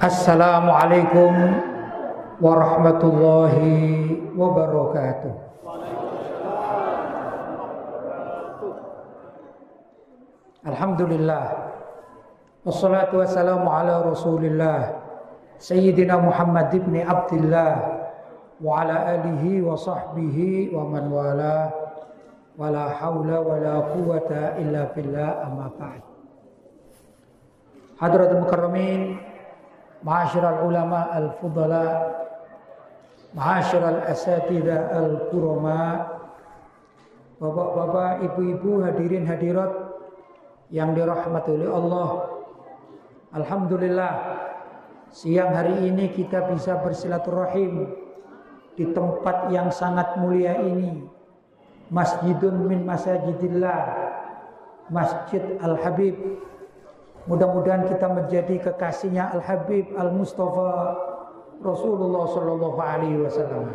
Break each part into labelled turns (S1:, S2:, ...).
S1: Assalamualaikum warahmatullahi wabarakatuh. Alhamdulillah, wassalatu wassalamu ala rasulillah Sayyidina Muhammad ibn Abdillah wa ala alihi wa sahbihi wa man wala wala hawla wala quwata illa billah, amma ba'd. Hadratul mukarramin, ma'asyiral ulama al-fudala, ma'asyiral asatidzah al-kurama, bapak-bapak, ibu-ibu, hadirin hadirat yang dirahmati oleh Allah. Alhamdulillah, siang hari ini kita bisa bersilaturahim di tempat yang sangat mulia ini, Masjidun min Masajidillah, Masjid Al-Habib. Mudah-mudahan kita menjadi kekasihnya Al-Habib Al-Mustafa Rasulullah Sallallahu Alaihi Wasallam.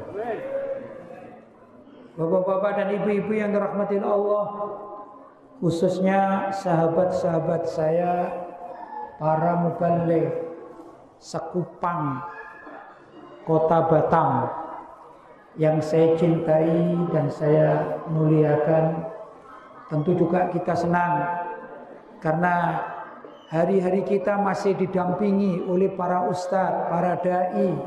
S1: Bapak-bapak dan ibu-ibu yang dirahmati Allah, khususnya sahabat-sahabat saya, para mubaligh Sekupang, Kota Batam, yang saya cintai dan saya muliakan. Tentu juga kita senang karena hari-hari kita masih didampingi oleh para ustadz, para dai.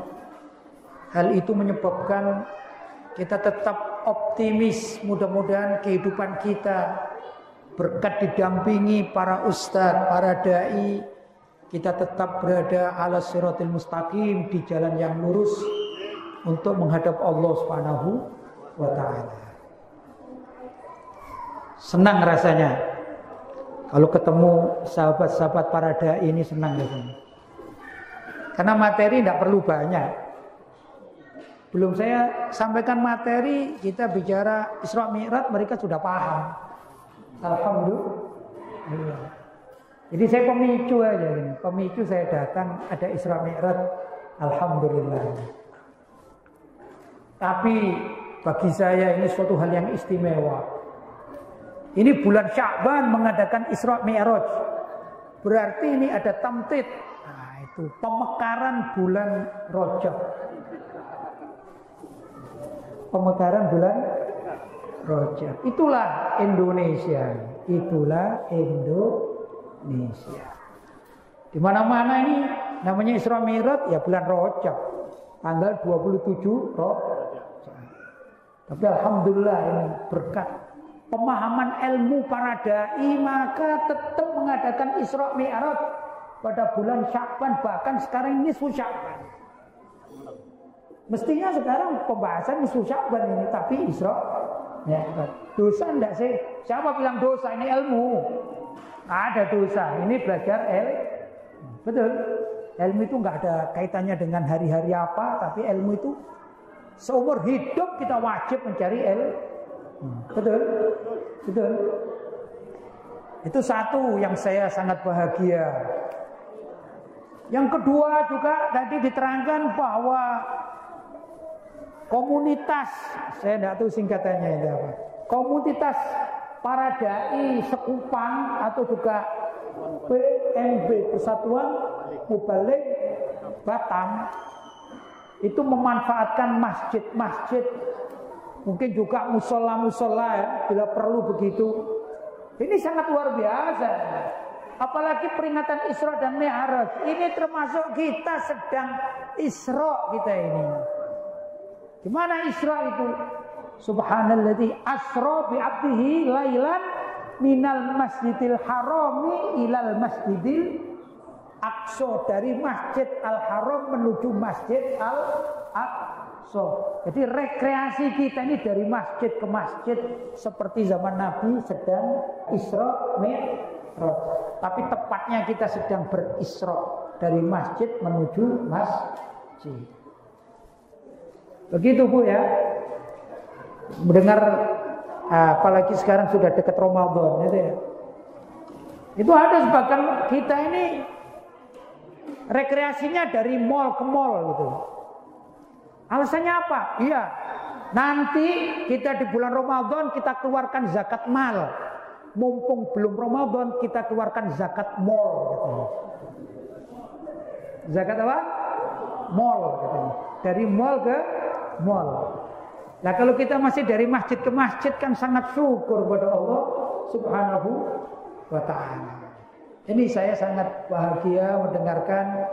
S1: Hal itu menyebabkan kita tetap optimis. Mudah-mudahan kehidupan kita berkat didampingi para ustadz, para dai, kita tetap berada ala siratil mustaqim, di jalan yang lurus untuk menghadap Allah Subhanahu wa ta'ala. Senang rasanya kalau ketemu sahabat-sahabat para dai ini, senang rasanya. Karena materi tidak perlu banyak. Belum saya sampaikan materi, kita bicara Isra Mi'raj, mereka sudah paham. Alhamdulillah. Jadi saya pemicu aja ini. Pemicu saya datang, ada Isra Mi'raj. Alhamdulillah. Tapi bagi saya ini suatu hal yang istimewa. Ini bulan Sya'ban mengadakan Isra Mi'raj. Berarti ini ada tamtid. Nah, itu pemekaran bulan Rajab. Pemekaran bulan Rajab. Itulah Indonesia. Itulah Indonesia. Di mana-mana ini namanya Isra Mi'raj, ya bulan Rajab. Tanggal 27 Rajab. Tapi alhamdulillah ini berkat pemahaman ilmu para dai, maka tetap mengadakan Isra Mi'raj pada bulan Sya'ban, bahkan sekarang ini nisfu Sya'ban. Mestinya sekarang pembahasan nisfu Sya'ban ini, tapi Isra Mi'raj. Dosa enggak sih? Siapa bilang dosa? Ini ilmu. Ada dosa. Ini belajar betul. Ilmu itu enggak ada kaitannya dengan hari-hari apa, tapi ilmu itu seumur hidup kita wajib mencari ilmu. Betul. Itu satu yang saya sangat bahagia. Yang kedua juga tadi diterangkan bahwa komunitas, saya tidak tahu singkatannya itu apa, komunitas para dai Sekupang atau juga PMB, Persatuan Mubaligh Batam, itu memanfaatkan masjid-masjid, mungkin juga musola-musola ya, bila perlu begitu. Ini sangat luar biasa. Apalagi peringatan Isra dan Mi'raj. Ini termasuk kita sedang Isra kita ini. Gimana Isra itu? Subhanalladzi asra bi 'abdihi lailan minal masjidil harami ilal masjidil aqsa, dari Masjid Al-Haram menuju Masjid Al-Aqsa. Jadi rekreasi kita ini dari masjid ke masjid, seperti zaman Nabi sedang Isra Mi'raj. Tapi tepatnya kita sedang berisra dari masjid menuju masjid. Begitu Bu ya. Mendengar apalagi sekarang sudah dekat Ramadan gitu ya. Itu ada sebagian kita ini rekreasinya dari mall ke mall gitu. Alasannya apa? Iya, nanti kita di bulan Ramadan kita keluarkan zakat mal. Mumpung belum Ramadan kita keluarkan zakat mall gitu. Zakat apa? Mall katanya. Dari mall ke mall. Nah kalau kita masih dari masjid ke masjid kan sangat syukur kepada Allah Subhanahu wa ta'ala. Ini saya sangat bahagia mendengarkan,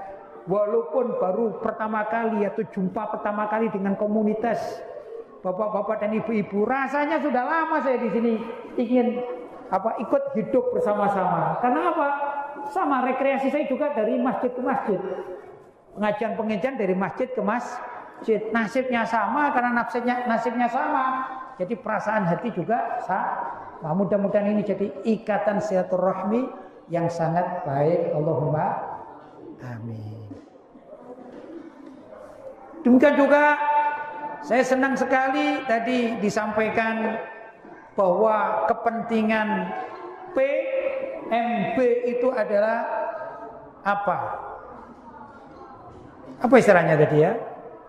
S1: walaupun baru pertama kali atau jumpa pertama kali dengan komunitas bapak-bapak dan ibu-ibu, rasanya sudah lama saya di sini ingin ikut hidup bersama-sama. Karena apa? Sama rekreasi saya juga dari masjid ke masjid. Pengajian-pengajian dari masjid ke masjid. Nasibnya sama karena nasibnya sama. Jadi perasaan hati juga sama. Nah, mudah-mudahan ini jadi ikatan silaturahmi yang sangat baik. Allahumma amin. Demikian juga saya senang sekali tadi disampaikan bahwa kepentingan PMB itu adalah apa? Apa istilahnya tadi ya?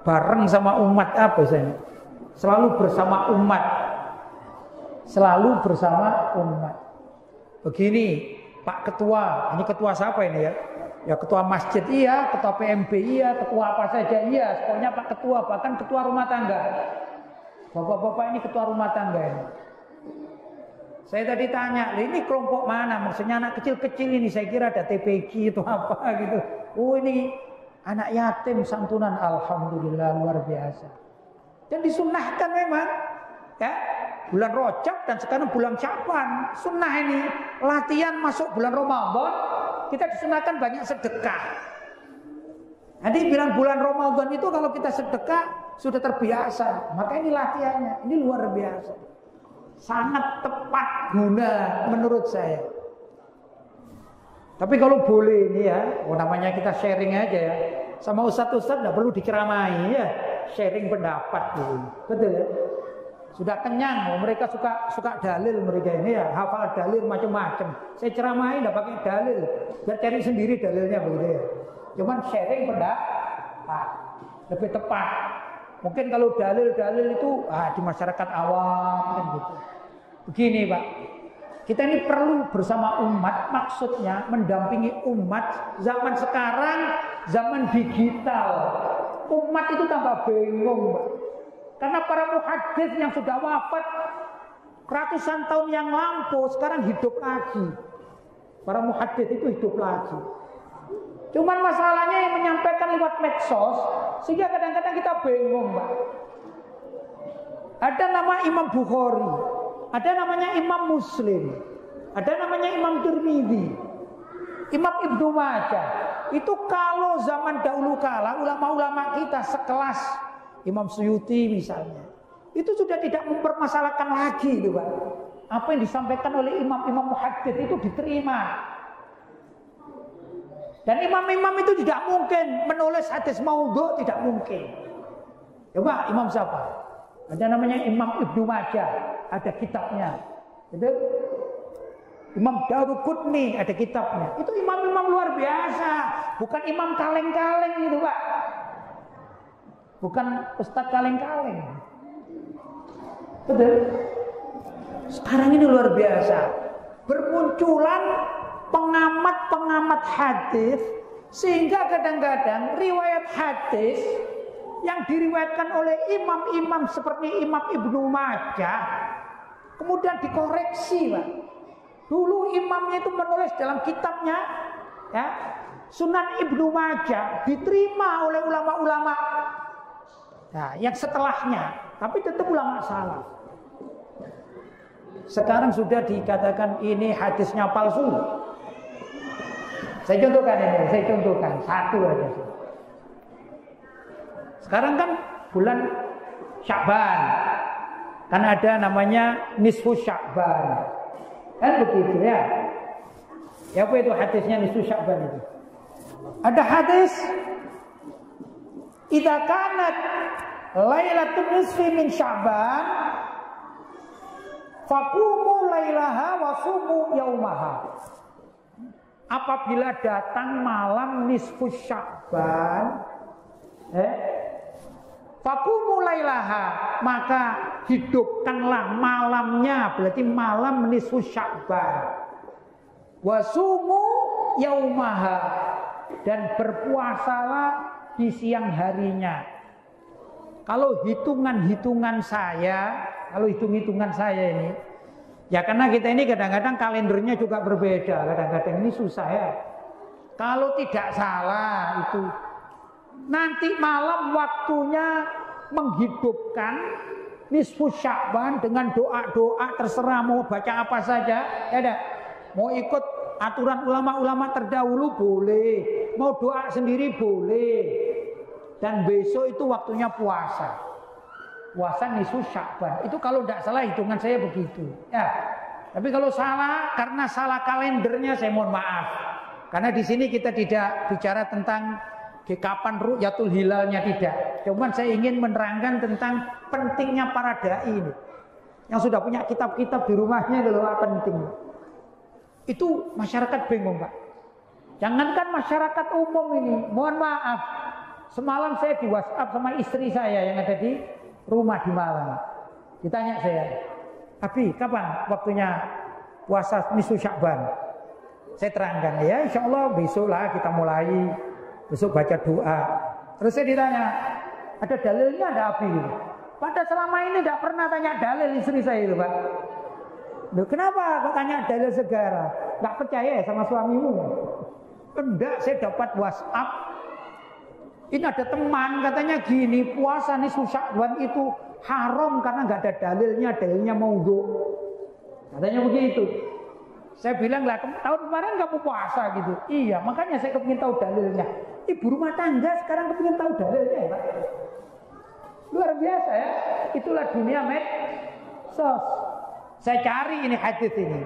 S1: Bareng sama umat apa istilahnya? Selalu bersama umat. Selalu bersama umat. Begini, Pak Ketua, ini ketua siapa ini ya? Ya ketua masjid iya, ketua PMB iya, ketua apa saja iya, pokoknya Pak Ketua, bahkan ketua rumah tangga. Bapak-bapak ini ketua rumah tangga ini. Saya tadi tanya, ini kelompok mana? Maksudnya anak kecil-kecil ini, saya kira ada TPG itu apa gitu. Oh ini anak yatim santunan, alhamdulillah luar biasa. Dan disunahkan memang, ya bulan Rajab dan sekarang bulan Syaban, sunnah ini latihan masuk bulan Ramadan, kita disunahkan banyak sedekah. Nanti bilang bulan Ramadan itu kalau kita sedekah sudah terbiasa, maka ini latihannya, ini luar biasa. Sangat tepat guna menurut saya. Tapi kalau boleh ini ya, namanya kita sharing aja ya. Sama ustadz-ustadz tidak perlu dikeramai ya, sharing pendapat gitu. Betul ya? Sudah kenyang, mereka suka dalil mereka ini ya, hafal dalil macam-macam. Saya ceramahi tidak pakai dalil, biar cari sendiri dalilnya begitu ya. Cuman sharing pendapat lebih tepat. Mungkin kalau dalil-dalil itu di masyarakat awam kan gitu. Begini Pak, kita ini perlu bersama umat, maksudnya mendampingi umat zaman sekarang, zaman digital. Umat itu tambah bingung Pak. Karena para muhadits yang sudah wafat ratusan tahun yang lampau sekarang hidup lagi. Para muhadits itu hidup lagi. Cuman masalahnya yang menyampaikan lewat medsos, sehingga kadang-kadang kita bingung, Pak. Ada nama Imam Bukhari, ada namanya Imam Muslim, ada namanya Imam Tirmidzi, Imam Ibnu Majah. Itu kalau zaman dahulu kala ulama-ulama kita sekelas Imam Suyuti misalnya, itu sudah tidak mempermasalahkan lagi itu, Pak. Apa yang disampaikan oleh imam-imam muhadits itu diterima. Dan imam-imam itu tidak mungkin menulis hadis maudhu, tidak mungkin. Coba imam siapa? Ada namanya Imam Ibnu Majah, ada kitabnya. Itu Imam Daruqutni ada kitabnya. Itu imam-imam luar biasa, bukan imam kaleng-kaleng gitu, Pak. Bukan ustadz kaleng-kaleng. Betul? Sekarang ini luar biasa. Bermunculan pengamat-pengamat hadis, sehingga kadang-kadang riwayat hadis yang diriwayatkan oleh imam-imam seperti Imam Ibnu Majah kemudian dikoreksi, Pak. Dulu imamnya itu menulis dalam kitabnya ya, Sunan Ibnu Majah, diterima oleh ulama-ulama yang setelahnya, tapi tetap ulama salah. Sekarang sudah dikatakan ini hadisnya palsu. Saya contohkan satu aja. Sekarang kan bulan Sya'ban, kan ada namanya nisfu Sya'ban, kan begitu ya? Ya apa itu hadisnya nisfu Sya'ban itu? Ada hadis, idza kanat lailatul nisfi min Sya'ban, faqumu lailaha wa sumu yaumaha. Apabila datang malam nisfu Sya'ban, faqumu lailaha, maka hidupkanlah malamnya, berarti malam nisfu Sya'ban. Wa sumu yaumaha, dan berpuasalah di siang harinya. Kalau hitung-hitungan saya ini, ya karena kita ini kadang-kadang kalendernya juga berbeda, kadang-kadang ini susah ya. Kalau tidak salah itu nanti malam waktunya menghidupkan nisfu Sya'ban dengan doa-doa, terserah mau baca apa saja, ya dah. Mau ikut aturan ulama-ulama terdahulu boleh, mau doa sendiri boleh. Dan besok itu waktunya puasa. Puasa nisfu Sya'ban. Itu kalau tidak salah hitungan saya begitu. Ya. Tapi kalau salah karena salah kalendernya saya mohon maaf. Karena di sini kita tidak bicara tentang kapan ru'yatul hilalnya, tidak. Cuman saya ingin menerangkan tentang pentingnya para dai ini. Yang sudah punya kitab-kitab di rumahnya itu loh, penting. Itu masyarakat bingung, Pak. Jangankan masyarakat umum ini, mohon maaf. Semalam saya di WhatsApp sama istri saya yang ada di rumah di Malang. Ditanya saya, Abi, kapan waktunya puasa nisfu Sya'ban? Saya terangkan, ya insya Allah besok lah kita mulai. Besok baca doa. Terus saya ditanya, ada dalilnya ada Abi? Pada selama ini tidak pernah tanya dalil istri saya itu, Pak. Loh, kenapa kok tanya dalil segala? Gak percaya ya sama suamimu? Enggak, saya dapat WhatsApp. Ini ada teman katanya gini, puasa nisfu Sya'ban itu haram karena nggak ada dalilnya maudhu. Katanya begitu. Saya bilang lah, tahun kemarin kamu puasa gitu. Iya, makanya saya kepingin tahu dalilnya. Ibu rumah tangga sekarang kepingin tahu dalilnya ya, Pak. Luar biasa ya. Itulah dunia medsos. Saya cari ini hadis ini.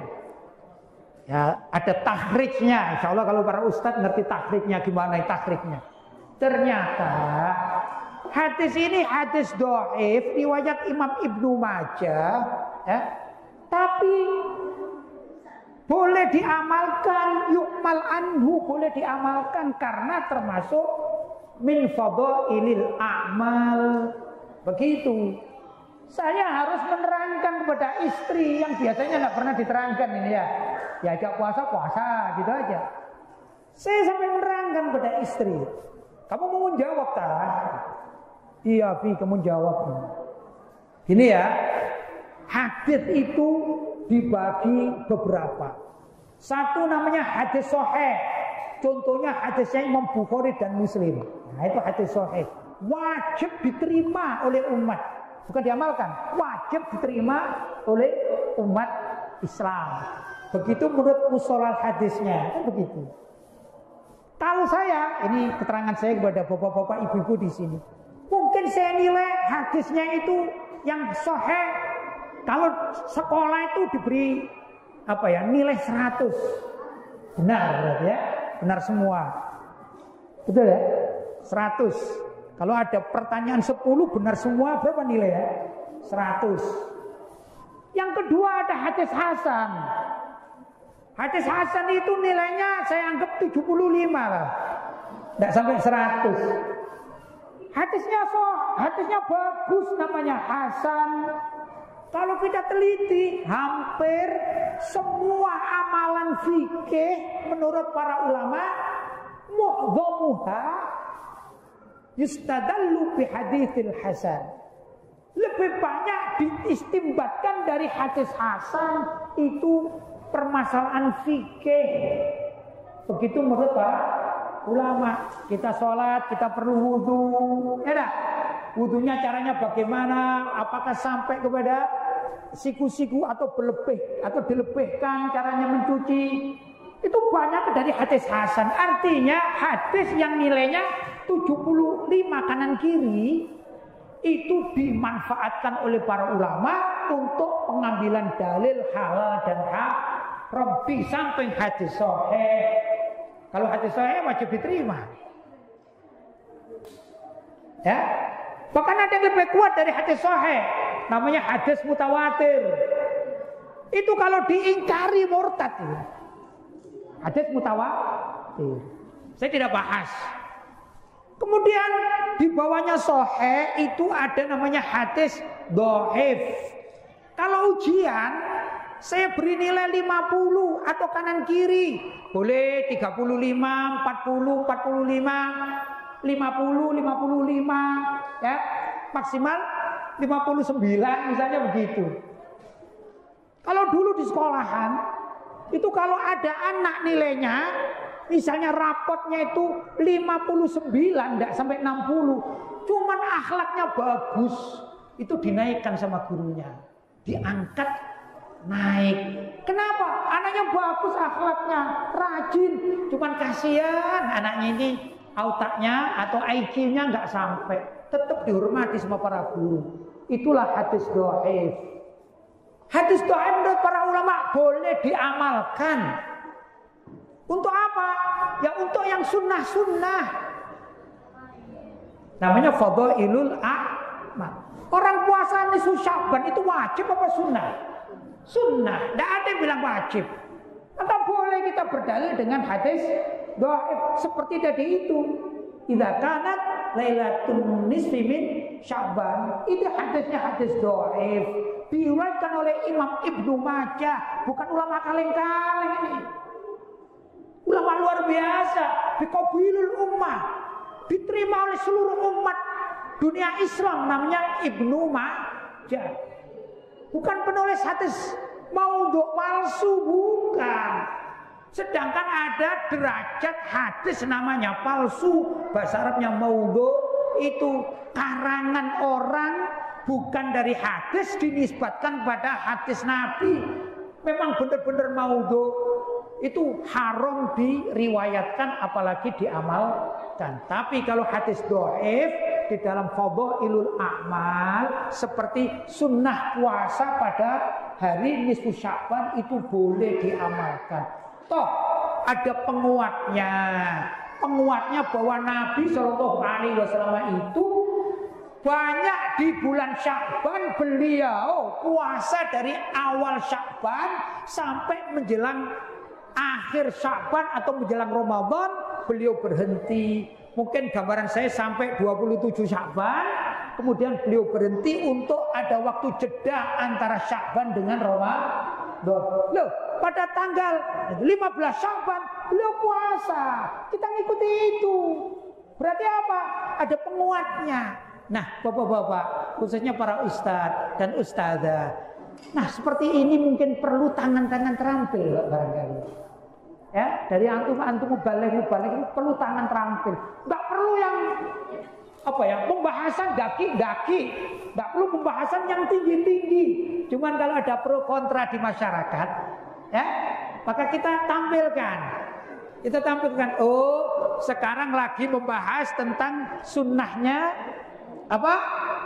S1: Ya, ada takhrijnya. Insya Allah kalau para ustadz ngerti takhrijnya gimana takhrijnya. Ternyata hadis ini hadis dhaif riwayat Imam Ibnu Majah, ya. Tapi boleh diamalkan, yukmal anhu, boleh diamalkan karena termasuk min fadhailil a'mal. Begitu. Saya harus menerangkan kepada istri yang biasanya nggak pernah diterangkan ini ya. Diajak puasa gitu aja. Saya sampai menerangkan kepada istri. Kamu mau jawab tak? Iya, Bi, kamu jawab. Gini ya, hadis itu dibagi beberapa. Satu namanya hadis sahih. Contohnya hadisnya Imam Bukhari dan Muslim. Nah, itu hadis sahih. Wajib diterima oleh umat. Bukan diamalkan, wajib diterima oleh umat Islam. Begitu menurut musolal hadisnya, kan begitu. Kalau saya, ini keterangan saya kepada bapak-bapak ibu-ibu di sini. Mungkin saya nilai hadisnya itu yang sahih. Kalau sekolah itu diberi nilai 100. Benar berarti ya? Benar semua. Betul ya? 100. Kalau ada pertanyaan 10 benar semua, berapa nilai ya? 100. Yang kedua ada hadis hasan. Hadis hasan itu nilainya saya anggap 75 lah. Tidak sampai 100. Hadisnya bagus namanya hasan. Kalau kita teliti, hampir semua amalan fikih menurut para ulama mu'dhamuha yustadallu bi haditsil hasan. Lebih banyak diistimbatkan dari hadis hasan itu permasalahan fikih. Begitu menurut para ulama. Kita sholat, kita perlu wudhu, ya dah. Wudhunya caranya bagaimana? Apakah sampai kepada siku-siku atau berlebih atau dilebihkan caranya mencuci? Itu banyak dari hadis hasan. Artinya hadis yang nilainya 75 kanan kiri itu dimanfaatkan oleh para ulama untuk pengambilan dalil halal dan haram di samping hadis sahih. Kalau hadis sahih wajib diterima. Ya. Bahkan ada yang lebih kuat dari hadis sahih, namanya hadis mutawatir. Itu kalau diingkari murtad itu. Hadis mutawatir. Saya tidak bahas. Kemudian di bawahnya sahih itu ada namanya hadis dhaif. Kalau ujian saya beri nilai 50 atau kanan kiri. Boleh 35, 40, 45, 50, 55, ya. Maksimal 59 misalnya begitu. Kalau dulu di sekolahan, itu kalau ada anak nilainya, misalnya rapotnya itu 59, tidak sampai 60, cuman akhlaknya bagus, itu dinaikkan sama gurunya, diangkat naik. Kenapa? Anaknya bagus akhlaknya, rajin, cuman kasihan anaknya ini otaknya atau IQ-nya nggak sampai, tetap dihormati sama para guru. Itulah hadis dhaif. Hadis dhaif menurut para ulama boleh diamalkan. Untuk apa? Ya untuk yang sunnah-sunnah. Namanya fadhailul a'mal. Orang puasa nisfu Sya'ban itu wajib apa sunnah? Sunnah. Tidak ada yang bilang wajib. Atau boleh kita berdalil dengan hadis dhaif seperti tadi itu. Idza kanat lailatul nisfi min Sya'ban. Itu hadisnya hadis dhaif. Diriwayatkan oleh Imam Ibnu Majah, bukan ulama kaleng-kaleng ini. Ulama luar biasa, biqabilul ummah, diterima oleh seluruh umat dunia Islam, namanya Ibnu Majah. Bukan penulis hadis maudhu palsu, bukan. Sedangkan ada derajat hadis namanya palsu, bahasa Arabnya maudhu, itu karangan orang, bukan dari hadis dinisbatkan pada hadis Nabi. Memang benar-benar maudhu, itu haram diriwayatkan apalagi diamalkan. Tapi kalau hadis dhaif di dalam fadhailul a'mal seperti sunnah puasa pada hari nisfu Sya'ban itu boleh diamalkan. Toh ada penguatnya. Penguatnya bahwa Nabi SAW itu banyak di bulan Sya'ban beliau puasa dari awal Sya'ban sampai menjelang akhir Sya'ban atau menjelang Ramadan beliau berhenti. Mungkin gambaran saya sampai 27 Sya'ban, kemudian beliau berhenti untuk ada waktu jeda antara Sya'ban dengan Ramadan. Loh, pada tanggal 15 Sya'ban beliau puasa. Kita ngikuti itu. Berarti apa? Ada penguatnya. Nah, bapak-bapak, khususnya para ustadz dan ustadzah. Nah, seperti ini mungkin perlu tangan-tangan terampil barangkali. Ya, dari antum balik perlu tangan terampil. Enggak perlu yang pembahasan daki-daki. Enggak perlu pembahasan yang tinggi-tinggi. Cuman kalau ada pro kontra di masyarakat, ya, maka kita tampilkan. Oh, sekarang lagi membahas tentang sunnahnya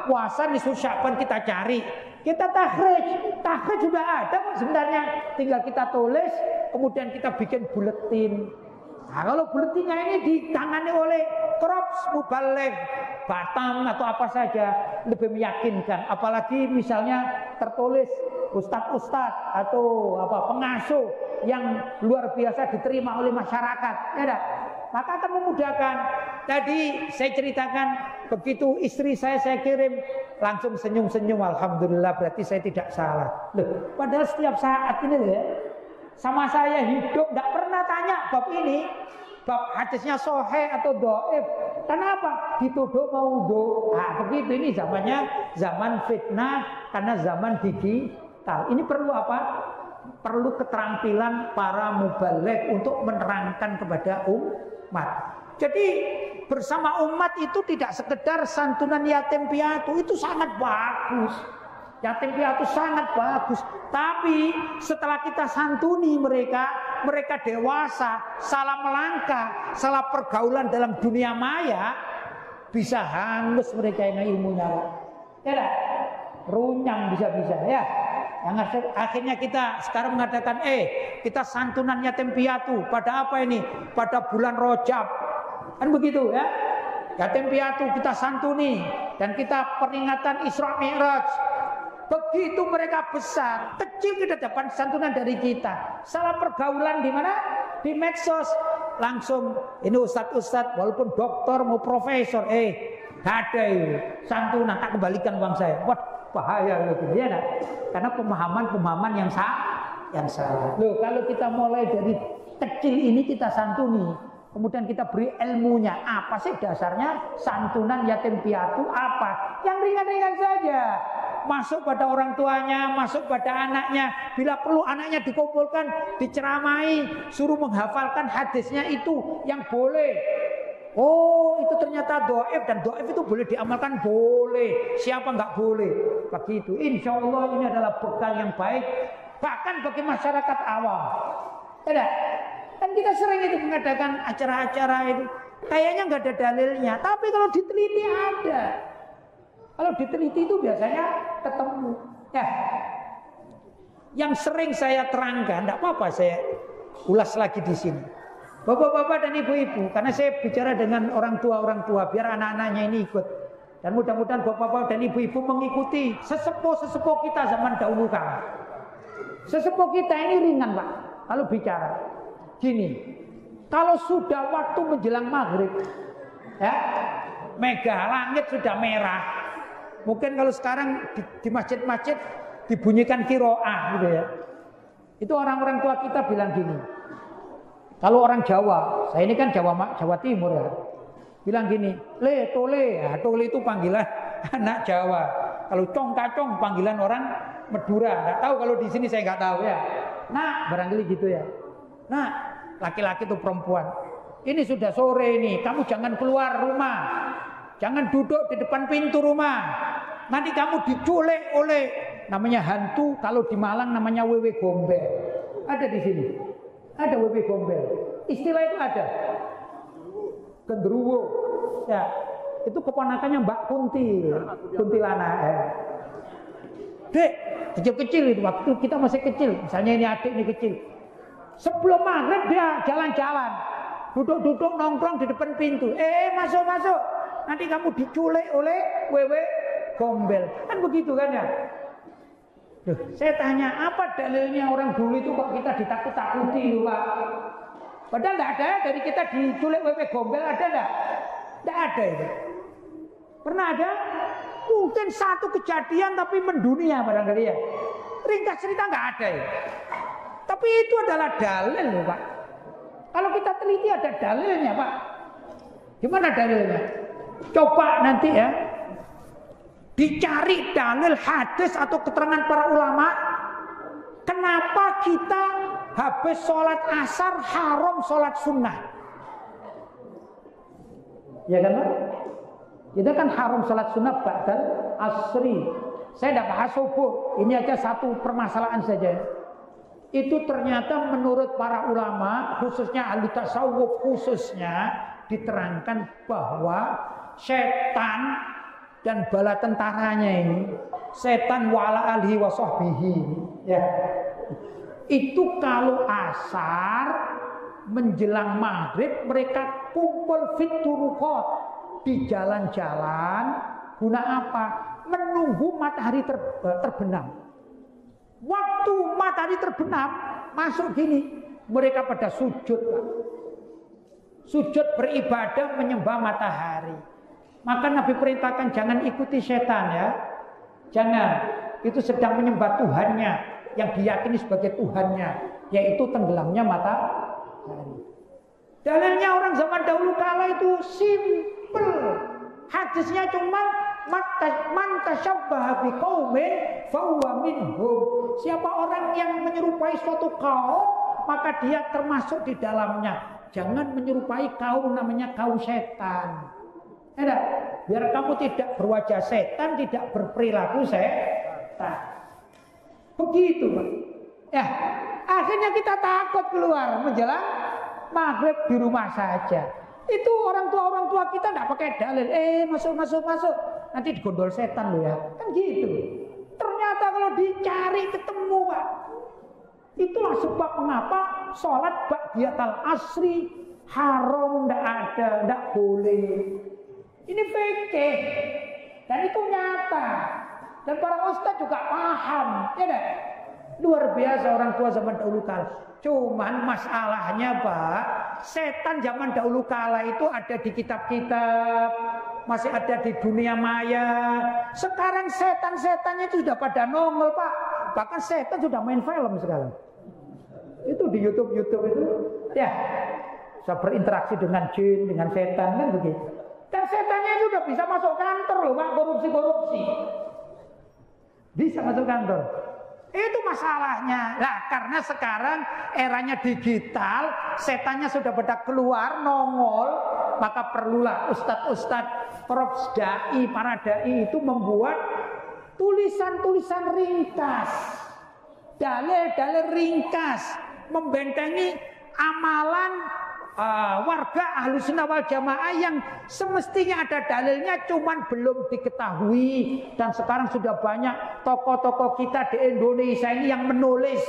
S1: puasa nisfu Sya'ban, kita cari. Kita tahrij juga ada kok sebenarnya, tinggal kita tulis, kemudian kita bikin buletin. Nah, kalau buletinnya ini ditangani oleh Korps Mubaligh Batam atau apa saja, lebih meyakinkan. Apalagi misalnya tertulis ustadz-ustadz atau pengasuh yang luar biasa diterima oleh masyarakat, ya dah? Maka akan memudahkan. Tadi saya ceritakan begitu istri saya kirim, langsung senyum-senyum, alhamdulillah, berarti saya tidak salah. Loh, padahal setiap saat ini ya, sama saya hidup tidak pernah tanya bab ini, bab hadisnya sahih atau dhaif. Kenapa? Dituduh maudhu. Nah, begitu, ini zamannya zaman fitnah karena zaman digital. Ini perlu apa? Perlu keterampilan para mubaligh untuk menerangkan kepada umat. Jadi bersama umat itu tidak sekedar santunan yatim piatu, itu sangat bagus. Yatim piatu sangat bagus. Tapi setelah kita santuni mereka dewasa, salah melangkah, salah pergaulan dalam dunia maya, bisa hangus mereka yang ilmunya. Ya, runyang bisa-bisa ya. Yang akhirnya kita sekarang mengatakan, kita santunan yatim piatu. Pada apa ini? Pada bulan Rajab. Kan begitu ya. Yatim piatu kita santuni. Dan kita peringatan Isra Mi'raj. Begitu mereka besar, kecil kita dapat santunan dari kita. Salah pergaulan di mana? Di medsos. Langsung, ini ustadz-ustadz, walaupun doktor mau profesor, gak ada itu santunan, tak kembalikan uang saya. Wah, bahaya gitu ya. Karena pemahaman yang yang salah. Loh, kalau kita mulai dari kecil ini kita santuni, kemudian kita beri ilmunya, apa sih dasarnya santunan yatim piatu apa? Yang ringan-ringan saja. Masuk pada orang tuanya, masuk pada anaknya. Bila perlu anaknya dikumpulkan, diceramai, suruh menghafalkan hadisnya itu yang boleh. Oh, itu ternyata dhaif, dan dhaif itu boleh diamalkan, boleh. Siapa nggak boleh? Begitu. Insya Allah ini adalah bekal yang baik, bahkan bagi masyarakat awam. Tidak? Kan kita sering itu mengadakan acara-acara itu, kayaknya nggak ada dalilnya, tapi kalau diteliti ada. Kalau diteliti itu biasanya ketemu. Ya, yang sering saya terangkan, tidak apa-apa saya ulas lagi di sini. Bapak-bapak dan ibu-ibu, karena saya bicara dengan orang tua biar anak-anaknya ini ikut. Dan mudah-mudahan bapak-bapak dan ibu-ibu mengikuti sesepuh-sesepuh kita zaman dahulu kala. Sesepuh kita ini ringan Pak, kalau bicara. Gini, kalau sudah waktu menjelang maghrib, ya, megah, langit sudah merah. Mungkin kalau sekarang di masjid-masjid dibunyikan kiroah gitu ya. Itu orang-orang tua kita bilang gini. Kalau orang Jawa, saya ini kan Jawa Timur ya, bilang gini, le tole, ya, tole itu panggilan anak Jawa. Kalau cong kacong panggilan orang Madura. Nggak tahu kalau di sini saya nggak tahu ya. Nah, barangkali gitu ya. Nah, laki-laki itu perempuan. Ini sudah sore nih, kamu jangan keluar rumah, jangan duduk di depan pintu rumah. Nanti kamu diculik oleh namanya hantu. Kalau di Malang namanya wewe gombel. Ada di sini. Ada wewe gombel. Istilah itu ada. Gendruwo. Ya, itu keponakannya Mbak Kunti, Kuntilana. Dek, kecil-kecil itu waktu kita masih kecil. Misalnya ini adik ini kecil. Sebelum maghrib dia jalan-jalan, duduk-duduk nongkrong di depan pintu. Masuk-masuk. Nanti kamu diculik oleh wewe gombel. Kan begitu kan ya? Duh, saya tanya, apa dalilnya orang dulu itu kok kita ditakut-takuti loh Pak? Padahal tidak ada, dari kita diculik wewe gombel ada enggak? Tidak ada itu. Pernah ada? Mungkin satu kejadian tapi mendunia barangkali ya. Ringkas cerita nggak ada ya. Tapi itu adalah dalil loh Pak. Kalau kita teliti ada dalilnya Pak. Gimana dalilnya? Coba nanti ya. Dicari dalil hadis atau keterangan para ulama. Kenapa kita habis sholat asar haram sholat sunnah? Ya kan Pak? Kita kan haram sholat sunnah ba'dal asri. Saya tidak bahas subuh. Ini aja satu permasalahan saja. Itu ternyata menurut para ulama, khususnya ahli tasawuf khususnya, diterangkan bahwa setan dan bala tentaranya ini, setan wala alihi wa sahbihi, ya, itu kalau asar menjelang maghrib mereka kumpul fit turuqat di jalan-jalan. Guna apa? Menunggu matahari terbenam. Waktu matahari terbenam masuk gini, mereka pada sujud, sujud beribadah menyembah matahari. Maka Nabi perintahkan jangan ikuti setan ya. Jangan. Itu sedang menyembah Tuhannya yang diyakini sebagai Tuhannya, yaitu tenggelamnya matahari. Dalilnya orang zaman dahulu kala itu simple. Hadisnya cuma man tasyabbaha biqaumin fahuwa minhum. Siapa orang yang menyerupai suatu kaum, maka dia termasuk di dalamnya. Jangan menyerupai kaum namanya kaum setan. Enak, biar kamu tidak berwajah setan, tidak berperilaku setan. Begitu, Pak. Ya, akhirnya kita takut keluar menjelang maghrib di rumah saja. Itu orang tua kita tidak pakai dalil. Masuk. Nanti digondol setan loh ya. Kan gitu. Ternyata kalau dicari ketemu, Pak. Itulah sebab mengapa sholat ba'diyatal asri haram, tidak ada, tidak boleh. Ini fikih dan itu nyata, dan para ustadz juga paham, ya kan? Luar biasa orang tua zaman dahulu kala. Cuman masalahnya Pak, setan zaman dahulu kala itu ada di kitab-kitab, masih ada di dunia maya. Sekarang setan-setannya itu sudah pada nongol Pak. Bahkan setan sudah main film sekarang. Itu di YouTube itu ya bisa berinteraksi dengan jin, dengan setan kan begitu. Dan setannya juga bisa masuk kantor loh, Pak, korupsi. Bisa masuk kantor. Itu masalahnya. Nah, karena sekarang eranya digital, setannya sudah pada keluar nongol, maka perlulah ustadz-ustadz, para dai itu membuat tulisan-tulisan ringkas, dalil-dalil ringkas, membentengi amalan warga Ahlussunnah wal Jamaah yang semestinya ada dalilnya cuman belum diketahui. Dan sekarang sudah banyak tokoh-tokoh kita di Indonesia ini yang menulis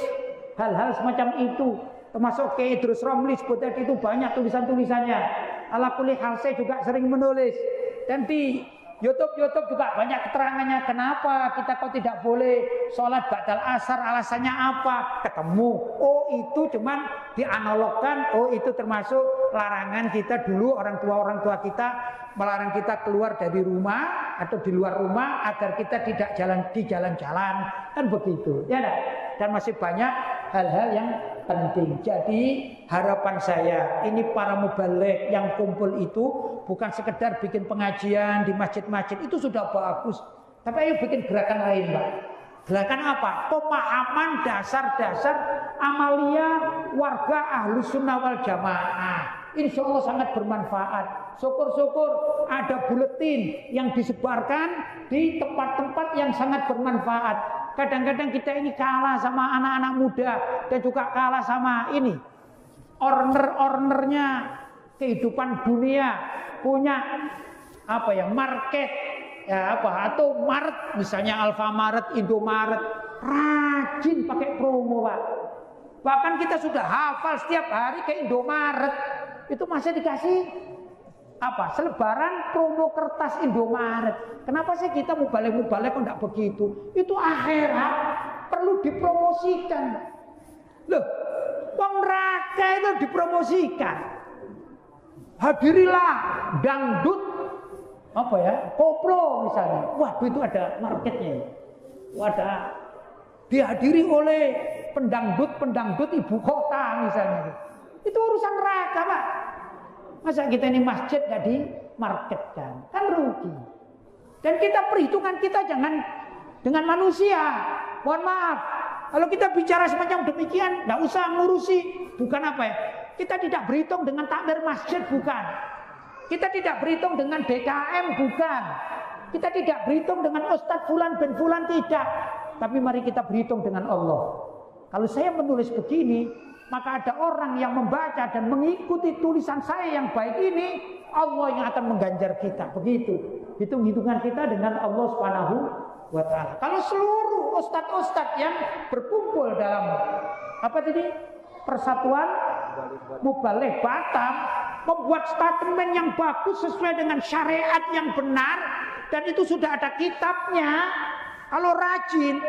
S1: hal-hal semacam itu, termasuk Kiai Idrus Romli sebutnya itu banyak tulisan-tulisannya. Ala kulli hal saya juga sering menulis, dan di YouTube juga banyak keterangannya kenapa kita kok tidak boleh sholat ba'dal asar, alasannya apa, ketemu. Oh itu cuman dianalogkan, oh itu termasuk larangan kita dulu, orang tua kita melarang kita keluar dari rumah atau di luar rumah agar kita tidak di jalan-jalan, kan begitu ya. Dan masih banyak hal-hal yang penting. Jadi harapan saya ini para mubaligh yang kumpul itu bukan sekedar bikin pengajian di masjid-masjid, itu sudah bagus. Tapi ayo bikin gerakan lain, Pak. Gerakan apa? Pemahaman dasar-dasar amalia warga Ahlussunnah wal Jamaah. Insya Allah sangat bermanfaat. Syukur-syukur ada buletin yang disebarkan di tempat-tempat yang sangat bermanfaat. Kadang-kadang kita ini kalah sama anak-anak muda dan juga kalah sama ini owner-ownernya kehidupan dunia, punya market atau Maret, misalnya Alfamaret, Indomaret, rajin pakai promo, Pak. Bahkan kita sudah hafal setiap hari ke Indomaret itu masih dikasih selebaran promo kertas Indomaret. Kenapa sih kita mubalek kok enggak begitu? Itu akhirat perlu dipromosikan. Loh, wong neraka itu dipromosikan. Hadirilah dangdut koplo misalnya. Wah, itu ada marketnya. Wadah dihadiri oleh pendangdut ibu kota misalnya. Itu urusan neraka, Pak. Masa kita ini masjid gak dimarketkan? Kan rugi. Dan kita perhitungan kita jangan dengan manusia. Mohon maaf, kalau kita bicara semacam demikian, gak usah ngurusi. Bukan kita tidak berhitung dengan takmir masjid, bukan. Kita tidak berhitung dengan DKM, bukan. Kita tidak berhitung dengan Ustadz Fulan bin Fulan, tidak. Tapi mari kita berhitung dengan Allah. Kalau saya menulis begini, maka ada orang yang membaca dan mengikuti tulisan saya yang baik ini, Allah yang akan mengganjar kita. Begitu hitung-hitungan kita dengan Allah Subhanahu wa ta'ala. Kalau seluruh ustadz-ustadz yang berkumpul dalam Persatuan Mubaligh Batam membuat statement yang bagus sesuai dengan syariat yang benar, dan itu sudah ada kitabnya. Kalau rajin,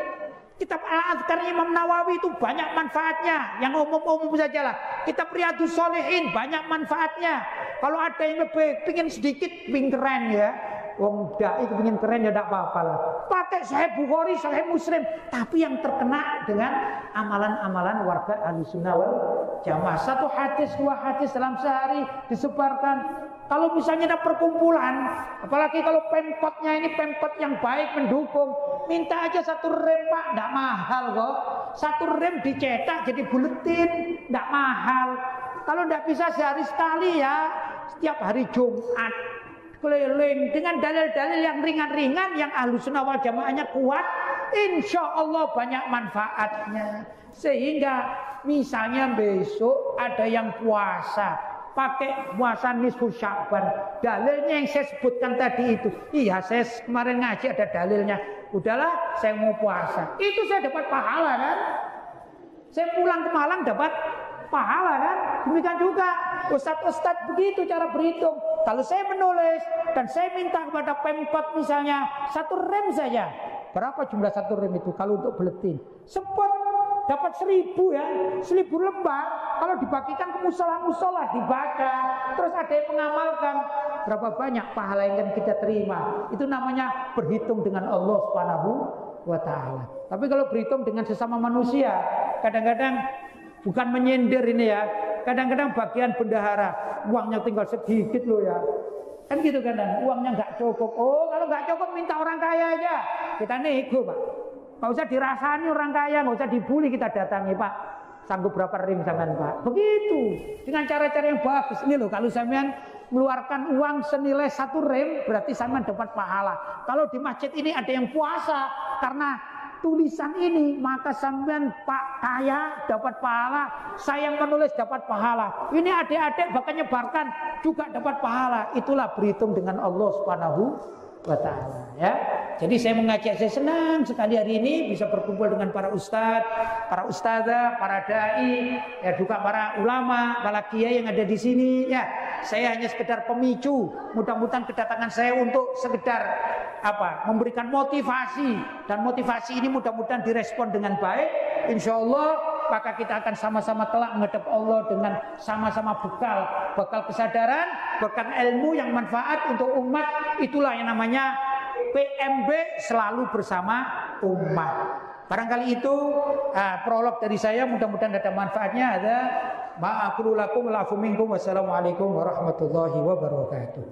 S1: kitab Al-Adhkar Imam Nawawi itu banyak manfaatnya. Yang umum-umum saja lah. Kitab Riyadhus Shalihin banyak manfaatnya. Kalau ada yang lebih pingin sedikit, pingin keren ya. Wong dai itu pingin keren ya tidak apa-apa lah. Pakai Sahih Bukhari, Sahih Muslim. Tapi yang terkena dengan amalan-amalan warga Ahlussunnah wal Jamaah. 1 hadis, 2 hadis dalam sehari disebarkan. Kalau misalnya ada perkumpulan, apalagi kalau pemkotnya ini pemkot yang baik mendukung, minta aja 1 rem, Pak, tidak mahal kok. 1 rem dicetak jadi buletin, tidak mahal. Kalau tidak bisa sehari sekali ya, setiap hari Jumat keliling dengan dalil-dalil yang ringan-ringan, yang Ahlussunnah wal Jamaahnya kuat, insya Allah banyak manfaatnya. Sehingga misalnya besok ada yang puasa, pakai puasa nisfu Sya'ban. Dalilnya yang saya sebutkan tadi itu. Iya, saya kemarin ngaji ada dalilnya. Udahlah, saya mau puasa. Itu saya dapat pahala kan? Saya pulang ke Malang dapat pahala kan? Demikian juga ustadz-ustadz begitu cara berhitung. Kalau saya menulis dan saya minta kepada Pemkot misalnya 1 rem saja. Berapa jumlah 1 rem itu kalau untuk buletin? Sepot dapat 1000 ya, 1000 lembar. Kalau dibagikan ke musola-musola dibaca, terus ada yang mengamalkan, berapa banyak pahala yang akan kita terima. Itu namanya berhitung dengan Allah Subhanahu wa ta'ala. Tapi kalau berhitung dengan sesama manusia, kadang-kadang Bukan menyindir ini ya. Kadang-kadang bagian bendahara, uangnya tinggal sedikit loh ya. Kan gitu kadang, uangnya nggak cukup. Oh, kalau nggak cukup minta orang kaya aja. Kita nego, Pak. Nggak usah dirasani orang kaya, nggak usah dibully, kita datangi, Pak. Sanggup berapa ring sampean, Pak? Begitu. Dengan cara-cara yang bagus. Ini loh, kalau sampean mengeluarkan uang senilai 1 ring, berarti sampean dapat pahala. Kalau di masjid ini ada yang puasa karena tulisan ini, maka sampean Pak kaya dapat pahala, saya yang menulis dapat pahala. Ini adik-adik bahkan nyebarkan juga dapat pahala. Itulah berhitung dengan Allah Subhanahu wa taala ya. Jadi saya mengajak, saya senang sekali hari ini bisa berkumpul dengan para ustadz, para ustadzah, para dai, ya juga para ulama, para kiai yang ada di sini ya. Saya hanya sekedar pemicu, mudah-mudahan kedatangan saya untuk sekedar memberikan motivasi, dan motivasi ini mudah-mudahan direspon dengan baik. Insya Allah maka kita akan sama-sama kelak menghadap Allah dengan sama-sama bekal kesadaran, bekal ilmu yang manfaat untuk umat. Itulah yang namanya PMB, selalu bersama umat. Barangkali itu prolog dari saya, mudah-mudahan ada manfaatnya. Ada ma'akulu lakum, wassalamualaikum warahmatullahi wabarakatuh.